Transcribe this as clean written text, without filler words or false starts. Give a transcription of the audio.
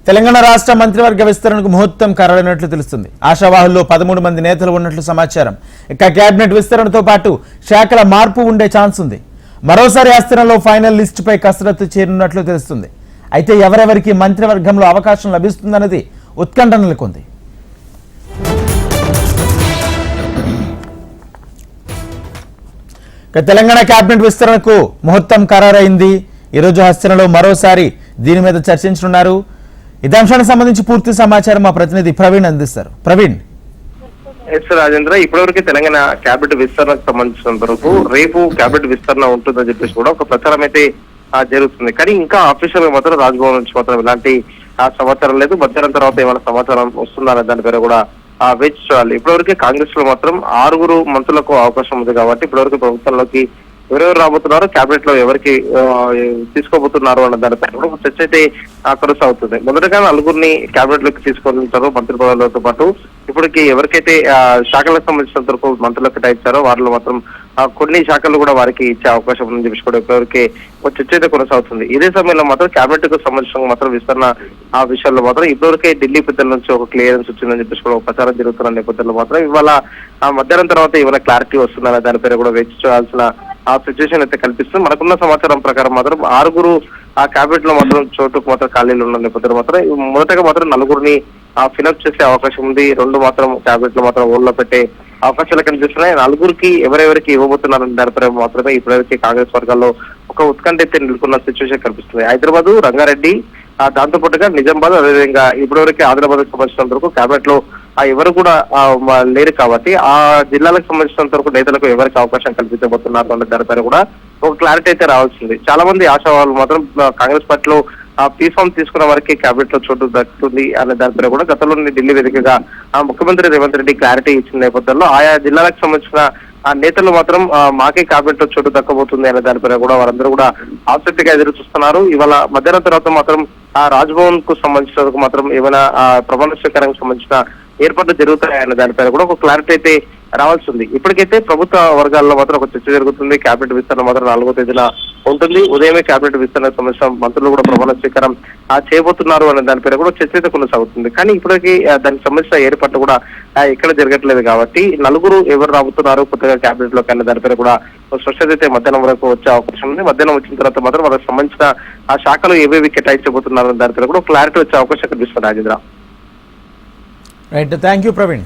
తెలంగాణ రాష్ట్ర మంత్రివర్గ విస్తరణకు ముహూర్తం ఖరారైనట్లు తెలుస్తుంది. ఆశావాహుల్లో 13 మంది నేతలు ఉన్నట్లు సమాచారం. ఇక కేబినెట్ విస్తరణతో పాటు శాఖల మార్పు ఉండే ఛాన్స్ ఉంది. మరోసారి విస్తరణలో ఫైనల్ లిస్టుపై కసరత్తు చేరున్నట్లు తెలుస్తుంది. అయితే ఎవరెవరికి మంత్రివర్గంలో అవకాశం లభిస్తుందన్నది ఉత్కంఠ నెలకొంది. తెలంగాణ కేబినెట్ విస్తరణకు ముహూర్తం ఖరారైంది. ఈ రోజు హస్తనలో మరోసారి దీని మీద చర్చించనున్నారు. ఇదే అంశానికి సంబంధించి పూర్తి సమాచారం మా ప్రతినిధి ప్రవీణ్ అందిస్తారు. ప్రవీణ్. రాజేంద్ర, ఇప్పటివరకు తెలంగాణ కేబినెట్ విస్తరణకు సంబంధించినంత వరకు రేపు కేబినెట్ విస్తరణ ఉంటుందని చెప్పేసి కూడా ఒక ప్రచారం అయితే జరుగుతుంది. కానీ ఇంకా ఆఫీషియల్ గా మాత్రం రాజ్భవన్ నుంచి మాత్రం ఇలాంటి సమాచారం లేదు. మధ్యాహ్నం తర్వాత ఏమైనా సమాచారం వస్తుందనే దాని పేరు కూడా వేచి చూడాలి. ఇప్పటివరకు కాంగ్రెస్ లో మాత్రం 6 మంత్రులకు అవకాశం ఉంది కాబట్టి ఇప్పటివరకు ప్రభుత్వంలోకి ఎవరెవరు రాబోతున్నారో కేబినెట్ లో ఎవరికి తీసుకోబోతున్నారు అన్న దానిపై కూడా చర్చ అయితే కొనసాగుతుంది. మొదటగా 4 కేబినెట్ లోకి తీసుకొని ఉంటారు మంత్రి పదవులతో పాటు. ఇప్పటికి ఎవరికైతే శాఖలకు సంబంధించినంత వరకు మంత్రులకు కేటాయించారో వారిలో మాత్రం కొన్ని శాఖలు కూడా వారికి ఇచ్చే అవకాశం ఉందని చెప్పి కూడా ఇప్పటివరకు చర్చ అయితే కొనసాగుతుంది. ఇదే సమయంలో మాత్రం కేబినెట్ కు సంబంధించిన మాత్రం విస్తరణ ఆ విషయాల్లో మాత్రం ఇప్పటివరకే ఢిల్లీ పెద్దల నుంచి ఒక క్లియరెన్స్ వచ్చిందని చెప్పేసి కూడా ప్రచారం జరుగుతున్న నేపథ్యంలో మాత్రం ఇవాళ మధ్యాహ్నం తర్వాత ఏమైనా క్లారిటీ వస్తుందనే దానిపై కూడా వేచి చూడాల్సిన ఆ సిచ్యువేషన్ అయితే కల్పిస్తుంది. మనకున్న సమాచారం ప్రకారం మాత్రం 6 ఆ కేబినెట్ లో మాత్రం చోటుకు మాత్రం ఖాళీలు ఉన్న నేపథ్యంలో మాత్రం మొదటగా మాత్రం 4 ఫిలప్ చేసే అవకాశం ఉంది. 2 మాత్రం కేబినెట్ లో మాత్రం ఓన్లో పెట్టే అవకాశాలు కనిపిస్తున్నాయి. 4 ఎవరెవరికి ఇవ్వబోతున్నారని దానిపై మాత్రమే ఇప్పటివరకు కాంగ్రెస్ వర్గాల్లో ఒక ఉత్కంఠ అయితే నెలకొన్న సిచ్యువేషన్ కనిపిస్తుంది. హైదరాబాద్, రంగారెడ్డి, దాంతో పాటుగా నిజామాబాద్, అదేవిధంగా ఇప్పటివరకు ఆదిలాబాద్ కు సంబంధించినంత వరకు కేబినెట్ లో ఎవరు కూడా లేరు కాబట్టి ఆ జిల్లాలకు సంబంధించినంత వరకు నేతలకు ఎవరికి అవకాశం కల్పించబోతున్నారు అన్న దానిపైన కూడా ఒక క్లారిటీ అయితే రావాల్సింది. చాలా మంది ఆశావాళ్ళు మాత్రం కాంగ్రెస్ పార్టీలో పీఫామ్ తీసుకున్న వారికి కేబినెట్ లో చోటు దక్కుతుంది అనే దానిపైన కూడా గతంలోని ఢిల్లీ వేదికగా ముఖ్యమంత్రి రేవంత్ రెడ్డి క్లారిటీ ఇచ్చిన నేపథ్యంలో ఆయా జిల్లాలకు సంబంధించిన ఆ నేతలు మాత్రం మాకే కేబినెట్ లో చోటు దక్కబోతుంది అనే దానిపైన కూడా వారందరూ కూడా ఆసక్తిగా ఎదురు చూస్తున్నారు. ఇవాళ మధ్యాహ్నం తర్వాత మాత్రం ఆ రాజ్భవన్ కు సంబంధించినందుకు మాత్రం ఏమైనా ప్రమాణ స్వీకారానికి సంబంధించిన ఏర్పాట్లు జరుగుతాయన్న దానిపైన కూడా ఒక క్లారిటీ అయితే రావాల్సి ఉంది. ఇప్పటికైతే ప్రభుత్వ వర్గాల్లో మాత్రం ఒక చర్చ జరుగుతుంది. కేబినెట్ విస్తరణ మాత్రం 4వ తేదీన ఉంటుంది. ఉదయమే కేబినెట్ విస్తరణకు సంబంధించిన మంత్రులు కూడా ప్రమాణ స్వీకారం చేయబోతున్నారు అనే దానిపైన కూడా చర్చ అయితే కొనసాగుతుంది. కానీ ఇప్పటికీ దానికి సంబంధించిన ఏర్పాట్లు కూడా ఎక్కడ జరగట్లేదు కాబట్టి 4 ఎవరు రాబోతున్నారు కొత్తగా కేబినెట్ లోకి అనే దానిపైన కూడా స్పష్టత అయితే మధ్యాహ్నం వరకు వచ్చే అవకాశం ఉంది. మధ్యాహ్నం వచ్చిన తర్వాత మాత్రం వాళ్ళకి సంబంధించిన ఆ శాఖలు ఏవేవి కేటాయించబోతున్నారు అనే దానిపైన కూడా క్లారిటీ వచ్చే అవకాశం కనిపిస్తుంది. Rajendra. Right, thank you Praveen.